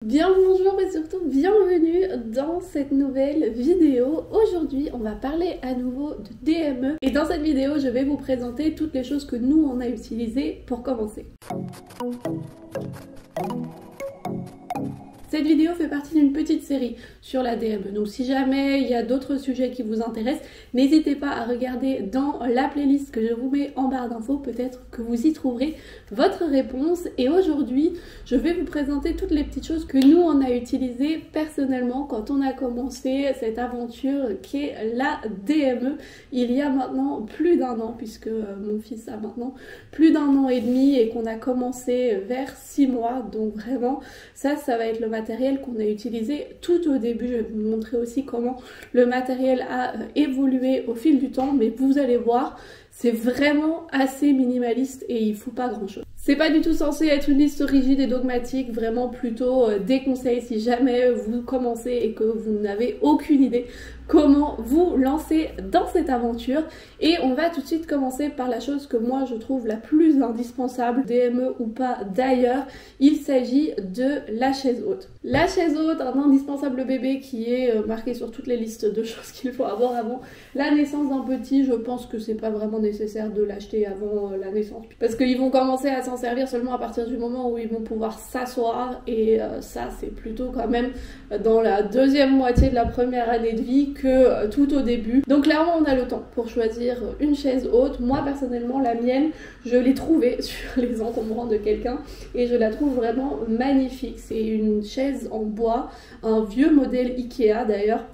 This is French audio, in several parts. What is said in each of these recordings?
Bien bonjour et surtout bienvenue dans cette nouvelle vidéo. Aujourd'hui on va parler à nouveau de DME et dans cette vidéo je vais vous présenter toutes les choses que nous on a utilisées pour commencer. Cette vidéo fait partie d'une petite série sur la DME, donc si jamais il y a d'autres sujets qui vous intéressent, n'hésitez pas à regarder dans la playlist que je vous mets en barre d'infos, peut-être que vous y trouverez votre réponse. Et aujourd'hui, je vais vous présenter toutes les petites choses que nous on a utilisées personnellement quand on a commencé cette aventure qui est la DME il y a maintenant plus d'un an, puisque mon fils a maintenant plus d'un an et demi et qu'on a commencé vers 6 mois, donc vraiment ça va être le matériel qu'on a utilisé tout au début. Je vais vous montrer aussi comment le matériel a évolué au fil du temps, mais vous allez voir, c'est vraiment assez minimaliste et il faut pas grand chose. C'est pas du tout censé être une liste rigide et dogmatique, vraiment plutôt des conseils si jamais vous commencez et que vous n'avez aucune idée comment vous lancer dans cette aventure. Et on va tout de suite commencer par la chose que moi je trouve la plus indispensable, DME ou pas d'ailleurs, il s'agit de la chaise haute. La chaise haute, un indispensable bébé qui est marqué sur toutes les listes de choses qu'il faut avoir avant la naissance d'un petit. Je pense que c'est pas vraiment nécessaire de l'acheter avant la naissance, parce qu'ils vont commencer à s'en servir seulement à partir du moment où ils vont pouvoir s'asseoir, et ça c'est plutôt quand même dans la deuxième moitié de la première année de vie que tout au début. Donc clairement on a le temps pour choisir une chaise haute. Moi personnellement la mienne je l'ai trouvée sur les encombrants de quelqu'un et je la trouve vraiment magnifique. C'est une chaise en bois, un vieux modèle Ikea d'ailleurs.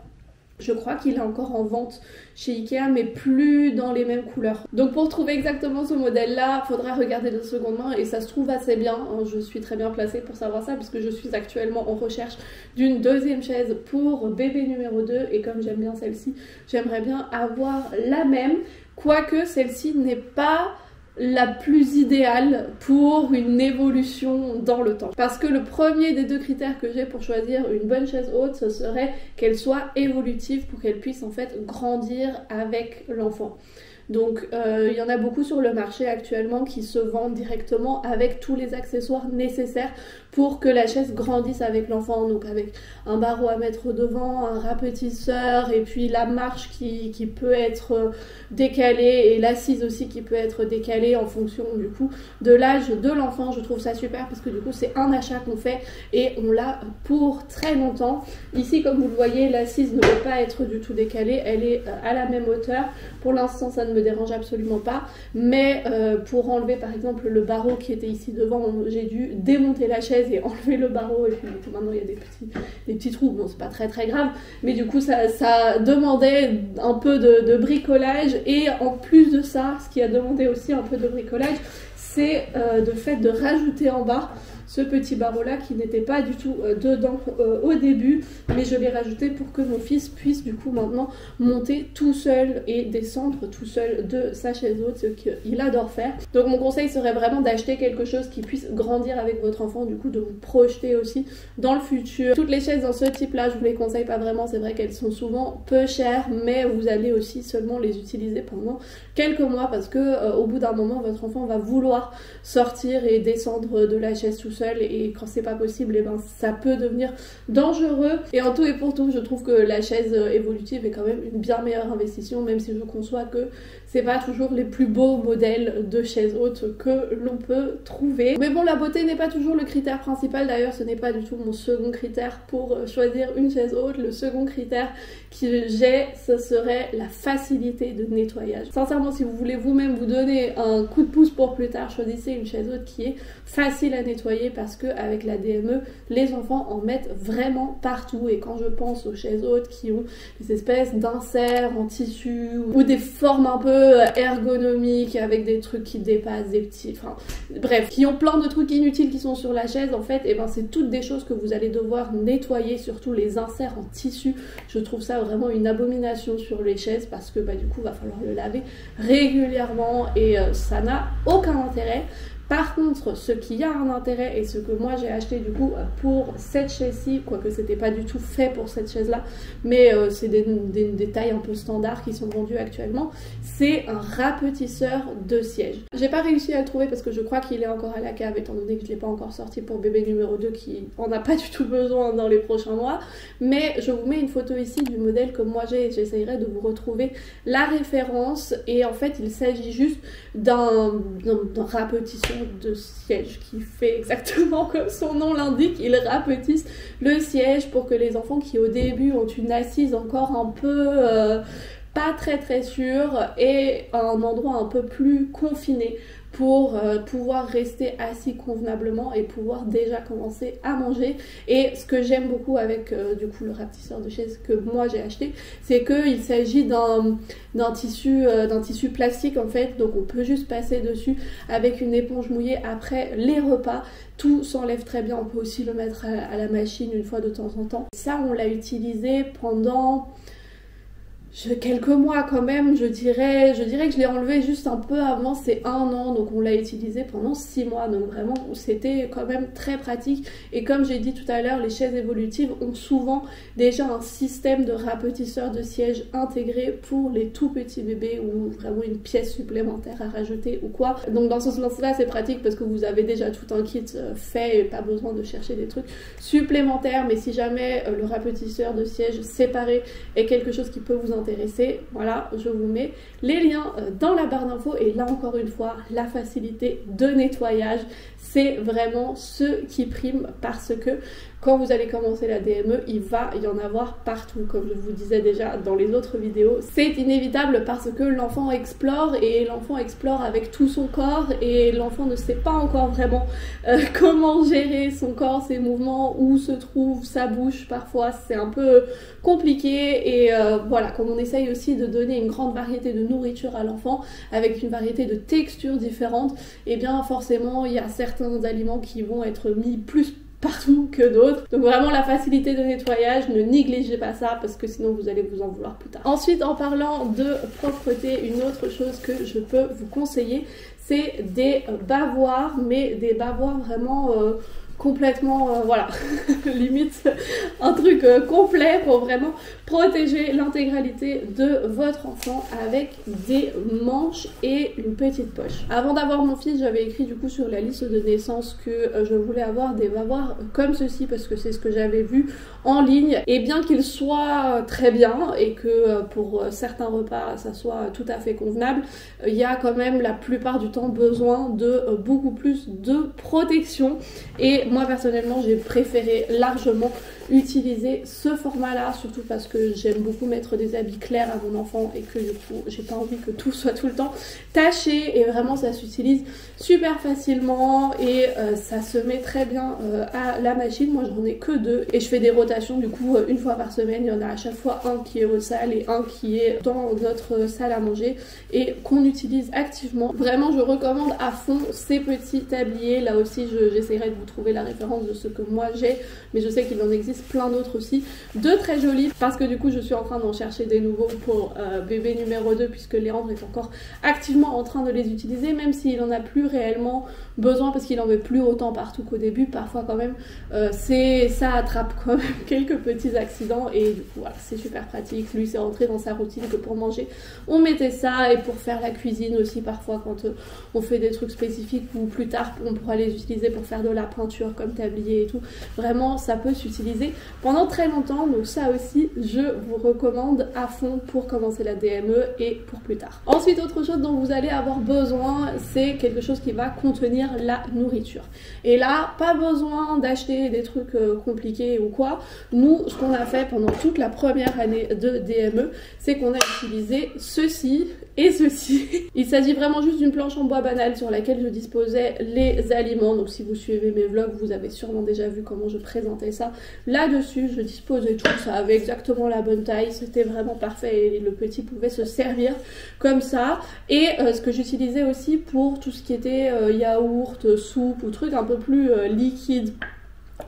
Je crois qu'il est encore en vente chez Ikea, mais plus dans les mêmes couleurs. Donc pour trouver exactement ce modèle-là, il faudra regarder de seconde main et ça se trouve assez bien. Je suis très bien placée pour savoir ça puisque je suis actuellement en recherche d'une deuxième chaise pour bébé numéro 2 et comme j'aime bien celle-ci, j'aimerais bien avoir la même, quoique celle-ci n'est pas la plus idéale pour une évolution dans le temps. Parce que le premier des deux critères que j'ai pour choisir une bonne chaise haute, ce serait qu'elle soit évolutive pour qu'elle puisse en fait grandir avec l'enfant. Donc il y en a beaucoup sur le marché actuellement qui se vendent directement avec tous les accessoires nécessaires pour que la chaise grandisse avec l'enfant, donc avec un barreau à mettre devant, un rapetisseur et puis la marche qui peut être décalée et l'assise aussi qui peut être décalée en fonction du coup de l'âge de l'enfant. Je trouve ça super parce que du coup c'est un achat qu'on fait et on l'a pour très longtemps. Ici comme vous le voyez, l'assise ne peut pas être du tout décalée, elle est à la même hauteur. Pour l'instant ça ne me dérange absolument pas, mais pour enlever par exemple le barreau qui était ici devant, j'ai dû démonter la chaise et enlever le barreau et puis du coup maintenant il y a des petits trous. Bon c'est pas très grave, mais du coup ça demandait un peu de bricolage et en plus de ça, ce qui a demandé aussi un peu de bricolage, c'est le fait de rajouter en bas ce petit barreau là qui n'était pas du tout dedans au début, mais je l'ai rajouté pour que mon fils puisse du coup maintenant monter tout seul et descendre tout seul de sa chaise haute, ce qu'il adore faire. Donc mon conseil serait vraiment d'acheter quelque chose qui puisse grandir avec votre enfant, du coup de vous projeter aussi dans le futur. Toutes les chaises dans ce type là je vous les conseille pas vraiment, c'est vrai qu'elles sont souvent peu chères, mais vous allez aussi seulement les utiliser pendant quelques mois parce que au bout d'un moment votre enfant va vouloir sortir et descendre de la chaise tout seul, et quand c'est pas possible, et ben ça peut devenir dangereux. Et en tout et pour tout, je trouve que la chaise évolutive est quand même une bien meilleure investition, même si je conçois que c'est pas toujours les plus beaux modèles de chaises hautes que l'on peut trouver. Mais bon, la beauté n'est pas toujours le critère principal, d'ailleurs ce n'est pas du tout mon second critère pour choisir une chaise haute. Le second critère que j'ai, ce serait la facilité de nettoyage. Sincèrement, si vous voulez vous-même vous donner un coup de pouce pour plus tard, choisissez une chaise haute qui est facile à nettoyer parce que avec la DME, les enfants en mettent vraiment partout. Et quand je pense aux chaises hautes qui ont des espèces d'inserts en tissu ou des formes un peu ergonomiques avec des trucs qui dépassent, des petits, enfin bref, qui ont plein de trucs inutiles qui sont sur la chaise en fait, et ben c'est toutes des choses que vous allez devoir nettoyer, surtout les inserts en tissu. Je trouve ça vraiment une abomination sur les chaises parce que bah du coup va falloir le laver régulièrement et ça n'a aucun intérêt. Par contre, ce qui a un intérêt et ce que moi j'ai acheté du coup pour cette chaise-ci, quoique c'était pas du tout fait pour cette chaise-là, mais c'est des tailles un peu standards qui sont vendues actuellement, c'est un rapetisseur de siège. J'ai pas réussi à le trouver parce que je crois qu'il est encore à la cave étant donné que je l'ai pas encore sorti pour bébé numéro 2 qui en a pas du tout besoin dans les prochains mois, mais je vous mets une photo ici du modèle que moi j'ai et j'essayerai de vous retrouver la référence. Et en fait il s'agit juste d'un rapetisseur de siège qui fait exactement comme son nom l'indique, il rapetisse le siège pour que les enfants qui au début ont une assise encore un peu pas très sûre aient un endroit un peu plus confiné pour pouvoir rester assis convenablement et pouvoir déjà commencer à manger. Et ce que j'aime beaucoup avec du coup le rapetisseur de chaise que moi j'ai acheté, c'est qu'il s'agit d'un tissu plastique en fait, donc on peut juste passer dessus avec une éponge mouillée après les repas. Tout s'enlève très bien, on peut aussi le mettre à la machine une fois de temps en temps. Ça on l'a utilisé pendant quelques mois quand même, je dirais que je l'ai enlevé juste un peu avant c'est 1 an, donc on l'a utilisé pendant 6 mois, donc vraiment c'était quand même très pratique. Et comme j'ai dit tout à l'heure, les chaises évolutives ont souvent déjà un système de rapetisseur de siège intégré pour les tout petits bébés ou vraiment une pièce supplémentaire à rajouter ou quoi. Donc dans ce sens-là c'est pratique parce que vous avez déjà tout un kit fait et pas besoin de chercher des trucs supplémentaires. Mais si jamais le rapetisseur de siège séparé est quelque chose qui peut vous intéresser, voilà, je vous mets les liens dans la barre d'infos. Et là encore une fois, la facilité de nettoyage, c'est vraiment ce qui prime parce que quand vous allez commencer la DME, il va y en avoir partout, comme je vous disais déjà dans les autres vidéos. C'est inévitable parce que l'enfant explore et l'enfant explore avec tout son corps et l'enfant ne sait pas encore vraiment comment gérer son corps, ses mouvements, où se trouve sa bouche. Parfois c'est un peu compliqué et voilà, comme on essaye aussi de donner une grande variété de nourriture à l'enfant avec une variété de textures différentes, et bien forcément il y a certains aliments qui vont être mis plus partout que d'autres. Donc vraiment la facilité de nettoyage, ne négligez pas ça parce que sinon vous allez vous en vouloir plus tard. Ensuite, en parlant de propreté, une autre chose que je peux vous conseiller, c'est des bavoirs, mais des bavoirs vraiment complètement, voilà, limite un truc complet pour vraiment protéger l'intégralité de votre enfant avec des manches et une petite poche. Avant d'avoir mon fils, j'avais écrit du coup sur la liste de naissance que je voulais avoir des bavoirs comme ceci parce que c'est ce que j'avais vu en ligne. Et bien qu'il soit très bien et que pour certains repas ça soit tout à fait convenable, il y a quand même la plupart du temps besoin de beaucoup plus de protection. Et moi personnellement j'ai préféré largement utiliser ce format là, surtout parce que j'aime beaucoup mettre des habits clairs à mon enfant et que du coup j'ai pas envie que tout soit tout le temps taché. Et vraiment ça s'utilise super facilement et ça se met très bien à la machine. Moi j'en ai que 2 et je fais des rotations du coup une fois par semaine. Il y en a à chaque fois un qui est au salle et un qui est dans notre salle à manger et qu'on utilise activement. Vraiment je recommande à fond ces petits tabliers. Là aussi j'essaierai de vous trouver la référence de ce que moi j'ai, mais je sais qu'il en existe plein d'autres aussi de très jolis parce que du coup je suis en train d'en chercher des nouveaux pour bébé numéro 2 puisque Léandre est encore activement en train de les utiliser, même s'il en a plus réellement besoin parce qu'il en met plus autant partout qu'au début. Parfois quand même ça attrape quand même quelques petits accidents et du coup voilà, c'est super pratique. Lui c'est rentré dans sa routine que pour manger on mettait ça et pour faire la cuisine aussi parfois quand on fait des trucs spécifiques ou plus tard on pourra les utiliser pour faire de la peinture comme tablier et tout. Vraiment ça peut s'utiliser pendant très longtemps, donc ça aussi je vous recommande à fond pour commencer la DME et pour plus tard. Ensuite, autre chose dont vous allez avoir besoin, c'est quelque chose qui va contenir la nourriture. Et là, pas besoin d'acheter des trucs compliqués ou quoi. Nous, ce qu'on a fait pendant toute la première année de DME, c'est qu'on a utilisé ceci et ceci. Il s'agit vraiment juste d'une planche en bois banale sur laquelle je disposais les aliments. Donc si vous suivez mes vlogs, vous avez sûrement déjà vu comment je présentais ça. Là-dessus, je disposais tout, ça avait exactement la bonne taille, c'était vraiment parfait et le petit pouvait se servir comme ça. Et ce que j'utilisais aussi pour tout ce qui était yaourt, soupe ou trucs un peu plus liquides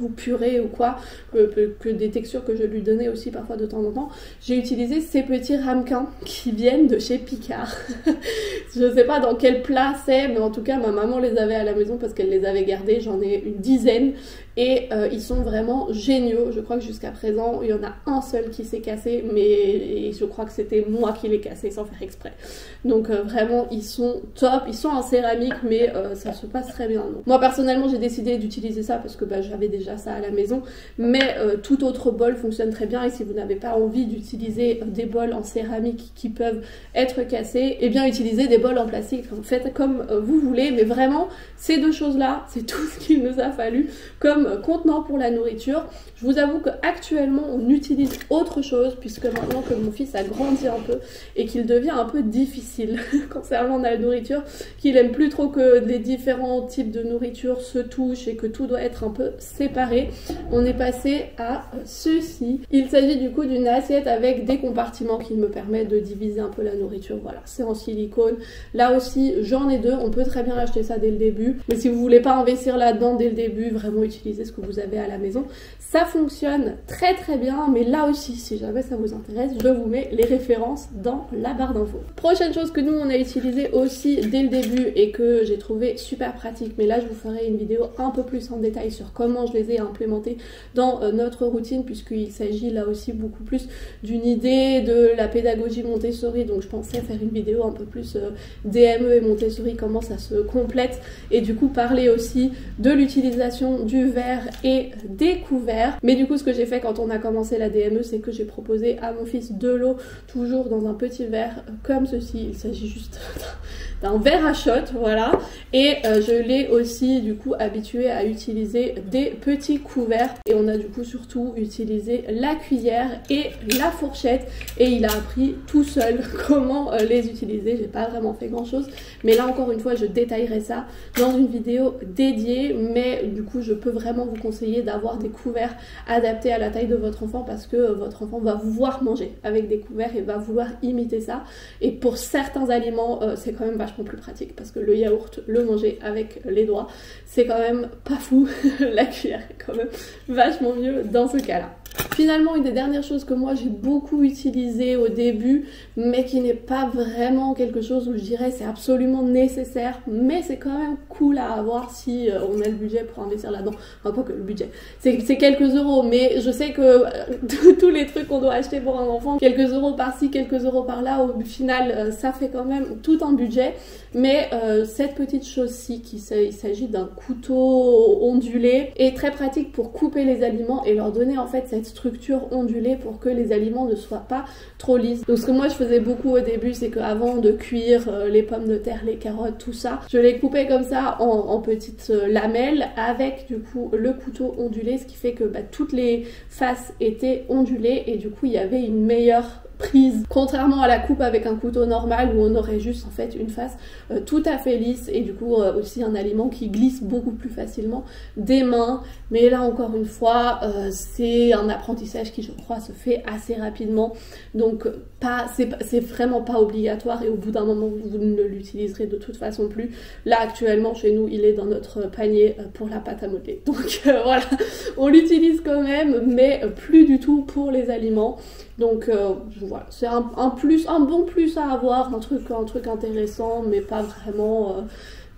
ou purée ou quoi, que des textures que je lui donnais aussi parfois de temps en temps, j'ai utilisé ces petits ramequins qui viennent de chez Picard. Je sais pas dans quel plat c'est, mais en tout cas ma maman les avait à la maison parce qu'elle les avait gardés, j'en ai une dizaine. Et ils sont vraiment géniaux. Je crois que jusqu'à présent, il y en a un seul qui s'est cassé, mais je crois que c'était moi qui l'ai cassé sans faire exprès. Donc vraiment, ils sont top. Ils sont en céramique, mais ça se passe très bien. Donc, moi, personnellement, j'ai décidé d'utiliser ça parce que j'avais déjà ça à la maison. Mais tout autre bol fonctionne très bien. Et si vous n'avez pas envie d'utiliser des bols en céramique qui peuvent être cassés, eh bien, utilisez des bols en plastique. Faites comme vous voulez. Mais vraiment, ces deux choses-là, c'est tout ce qu'il nous a fallu comme contenant pour la nourriture. Je vous avoue qu'actuellement on utilise autre chose puisque maintenant que mon fils a grandi un peu et qu'il devient un peu difficile concernant la nourriture, qu'il aime plus trop que les différents types de nourriture se touchent et que tout doit être un peu séparé, on est passé à ceci. Il s'agit du coup d'une assiette avec des compartiments qui me permettent de diviser un peu la nourriture. Voilà, c'est en silicone. Là aussi j'en ai deux, on peut très bien acheter ça dès le début, mais si vous voulez pas investir là-dedans dès le début, vraiment utiliser ce que vous avez à la maison. Ça fonctionne très très bien, mais là aussi, si jamais ça vous intéresse, je vous mets les références dans la barre d'infos. Prochaine chose que nous on a utilisé aussi dès le début et que j'ai trouvé super pratique, mais là je vous ferai une vidéo un peu plus en détail sur comment je les ai implémentés dans notre routine, puisqu'il s'agit là aussi beaucoup plus d'une idée de la pédagogie Montessori, donc je pensais faire une vidéo un peu plus DME et Montessori, comment ça se complète, et du coup parler aussi de l'utilisation du verre et des couverts. Mais du coup ce que j'ai fait quand on a commencé la DME, c'est que j'ai proposé à mon fils de l'eau, toujours dans un petit verre comme ceci. Il s'agit juste d'un verre à shot, voilà. Et je l'ai aussi du coup habitué à utiliser des petits couverts. Et on a du coup surtout utilisé la cuillère et la fourchette. Et il a appris tout seul comment les utiliser. J'ai pas vraiment fait grand chose. Mais là encore une fois, je détaillerai ça dans une vidéo dédiée. Mais du coup, je peux vraiment vous conseiller d'avoir des couverts adaptés à la taille de votre enfant, parce que votre enfant va vous voir manger avec des couverts et va vouloir imiter ça. Et pour certains aliments, c'est quand même vachement plus pratique, parce que le yaourt, le manger avec les doigts, c'est quand même pas fou. La cuillère est quand même vachement mieux dans ce cas-là. Finalement, une des dernières choses que moi j'ai beaucoup utilisé au début, mais qui n'est pas vraiment quelque chose où je dirais c'est absolument nécessaire, mais c'est quand même cool à avoir si on a le budget pour investir là-dedans. Enfin, quoi que le budget, c'est quelques euros, mais je sais que tous les trucs qu'on doit acheter pour un enfant, quelques euros par-ci, quelques euros par-là, au final, ça fait quand même tout un budget. Mais cette petite chose-ci, il s'agit d'un couteau ondulé, est très pratique pour couper les aliments et leur donner en fait cette structure ondulée pour que les aliments ne soient pas trop lisses. Donc ce que moi je faisais beaucoup au début, c'est qu'avant de cuire les pommes de terre, les carottes, tout ça, je les coupais comme ça en petites lamelles avec du coup le couteau ondulé, ce qui fait que toutes les faces étaient ondulées et du coup il y avait une meilleure prise, contrairement à la coupe avec un couteau normal où on aurait juste en fait une face tout à fait lisse, et du coup aussi un aliment qui glisse beaucoup plus facilement des mains. Mais là encore une fois, c'est un apprentissage qui je crois se fait assez rapidement, donc c'est vraiment pas obligatoire, et au bout d'un moment vous ne l'utiliserez de toute façon plus. Là actuellement chez nous il est dans notre panier pour la pâte à modeler, donc voilà, on l'utilise quand même, mais plus du tout pour les aliments. Donc voilà, c'est un bon plus à avoir, un truc intéressant, mais pas vraiment,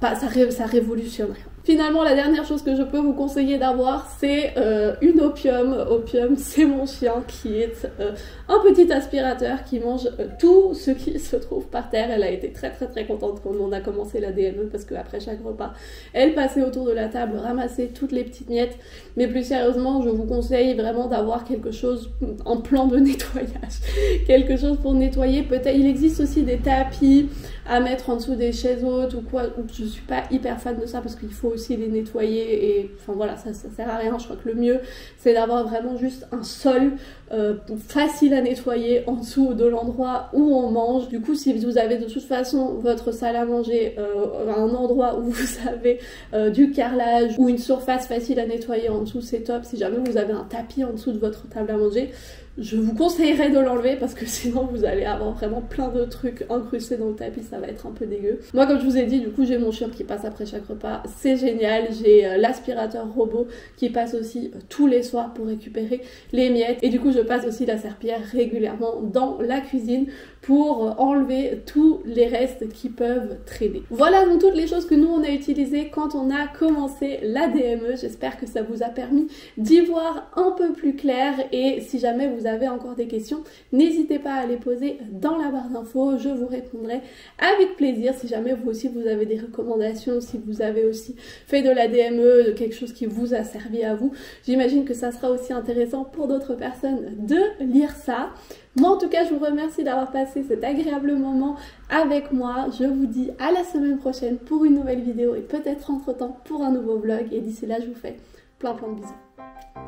ça révolutionne rien. Finalement, la dernière chose que je peux vous conseiller d'avoir, c'est une Opium. Opium, c'est mon chien qui est un petit aspirateur qui mange tout ce qui se trouve par terre. Elle a été très contente quand on a commencé la DME, parce qu'après chaque repas, elle passait autour de la table, ramassait toutes les petites miettes. Mais plus sérieusement, je vous conseille vraiment d'avoir quelque chose en plan de nettoyage. Quelque chose pour nettoyer. Peut-être, il existe aussi des tapis à mettre en dessous des chaises hautes ou quoi. Je suis pas hyper fan de ça, parce qu'il faut aussi les nettoyer, et enfin voilà, ça sert à rien. Je crois que le mieux c'est d'avoir vraiment juste un sol facile à nettoyer en dessous de l'endroit où on mange. Du coup, si vous avez de toute façon votre salle à manger un endroit où vous avez du carrelage ou une surface facile à nettoyer en dessous, c'est top. Si jamais vous avez un tapis en dessous de votre table à manger, je vous conseillerais de l'enlever, parce que sinon vous allez avoir vraiment plein de trucs incrustés dans le tapis, ça va être un peu dégueu. Moi, comme je vous ai dit, du coup j'ai mon chien qui passe après chaque repas, c'est génial. J'ai l'aspirateur robot qui passe aussi tous les soirs pour récupérer les miettes. Et du coup, je passe aussi la serpillière régulièrement dans la cuisine pour enlever tous les restes qui peuvent traîner. Voilà donc toutes les choses que nous on a utilisées quand on a commencé la DME. J'espère que ça vous a permis d'y voir un peu plus clair, et si jamais vous avez encore des questions, n'hésitez pas à les poser dans la barre d'infos, je vous répondrai avec plaisir. Si jamais vous aussi vous avez des recommandations, si vous avez aussi fait de la DME, de quelque chose qui vous a servi à vous, j'imagine que ça sera aussi intéressant pour d'autres personnes de lire ça. Moi en tout cas je vous remercie d'avoir passé cet agréable moment avec moi. Je vous dis à la semaine prochaine pour une nouvelle vidéo et peut-être entre temps pour un nouveau vlog, et d'ici là je vous fais plein de bisous.